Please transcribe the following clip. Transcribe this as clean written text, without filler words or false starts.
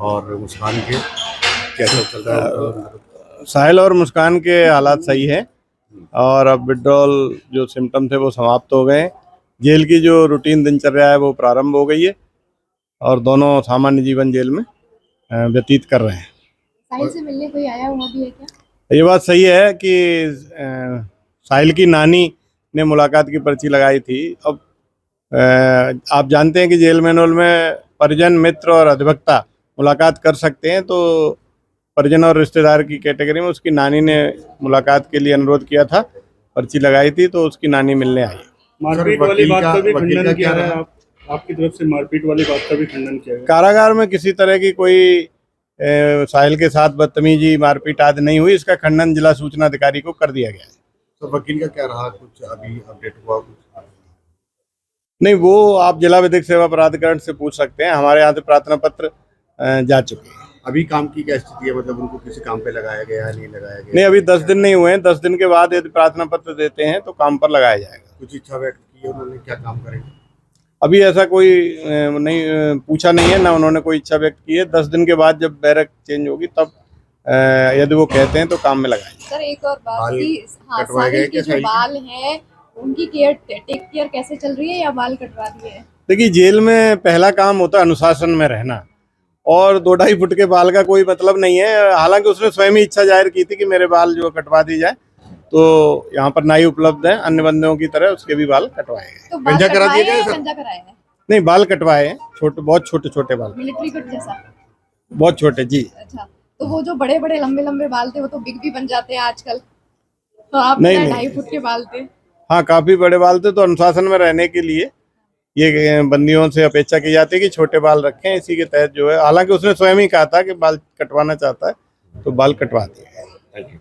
और मुस्कान के कैसा चल रहा है? साहिल और मुस्कान के हालात सही है और अब विड्रॉल जो सिम्टम थे वो समाप्त हो गए हैं। जेल की जो रूटीन दिनचर्या है वो प्रारंभ हो गई है और दोनों सामान्य जीवन जेल में व्यतीत कर रहे हैं। साहिल से मिलने कोई आया हुआ भी है क्या? ये बात सही है कि साहिल की नानी ने मुलाकात की पर्ची लगाई थी। अब आप जानते हैं कि जेल मैनुअल में परिजन, मित्र और अधिवक्ता मुलाकात कर सकते हैं, तो परिजन और रिश्तेदार की कैटेगरी में उसकी नानी ने मुलाकात के लिए अनुरोध किया था, पर्ची लगाई थी, तो उसकी नानी मिलने आई। मारपीट वाली बात का भी खंडन किया है आपकी तरफ से? मारपीट वाली बात का भी खंडन किया है? कारागार में किसी तरह की कोई साहिल के साथ बदतमीजी, मारपीट आदि नहीं हुई। इसका खंडन जिला सूचना अधिकारी को कर दिया गया है। तो वकील का क्या रहा, कुछ अभी अपडेट हुआ कुछ? नहीं, वो आप जिला विधिक सेवा प्राधिकरण से पूछ सकते हैं। हमारे यहाँ से प्रार्थना पत्र जा चुके हैं। अभी काम की क्या स्थिति है, मतलब उनको किसी काम पे लगाया गया है, नहीं लगाया गया? नहीं, अभी 10 दिन नहीं हुए हैं। 10 दिन के बाद यदि प्रार्थना पत्र देते हैं तो काम पर लगाया जाएगा। कुछ इच्छा व्यक्त की है उन्होंने, क्या काम करेंगे? अभी ऐसा कोई नहीं पूछा नहीं है, ना उन्होंने कोई इच्छा व्यक्त की है। 10 दिन के बाद जब बैरक चेंज होगी तब यदि वो कहते हैं तो काम में लगाएंगे। सर एक और बात की, हाँ, कटवाए गए साहिल के क्या जो साहिल के? बाल हैं उनकी टेक केयर कैसे चल रही है या बाल कटवा दिए हैं? देखिए, जेल में पहला काम होता है अनुशासन में रहना, और 2-2.5 फुट के बाल का कोई मतलब नहीं है। हालांकि उसने स्वयं ही इच्छा जाहिर की थी कि मेरे बाल जो कटवा दी जाए, तो यहाँ पर नाई उपलब्ध है, अन्य बंदियों की तरह उसके भी बाल कटवाए गए। तो बाल गंजा करा कटवाए दिया हैं गया या सर? गंजा कराए हैं? नहीं, बाल कटवाए हैं, छोटे, बहुत छोटे छोटे बाल, मिलिट्री कट जैसा? बहुत छोटे जी। अच्छा, तो वो जो बड़े बड़े लंबे लंबे बाल थे वो तो बिग भी बन जाते हैं आजकल, तो आप नहीं, 2.5 फुट के बाल थे। हाँ, काफी बड़े बाल थे, तो अनुशासन में रहने के लिए ये बंदियों से अपेक्षा की जाती है कि छोटे बाल रखें। इसी के तहत जो है, हालांकि उसने स्वयं ही कहा था कि बाल कटवाना चाहता है, तो बाल कटवा दिए।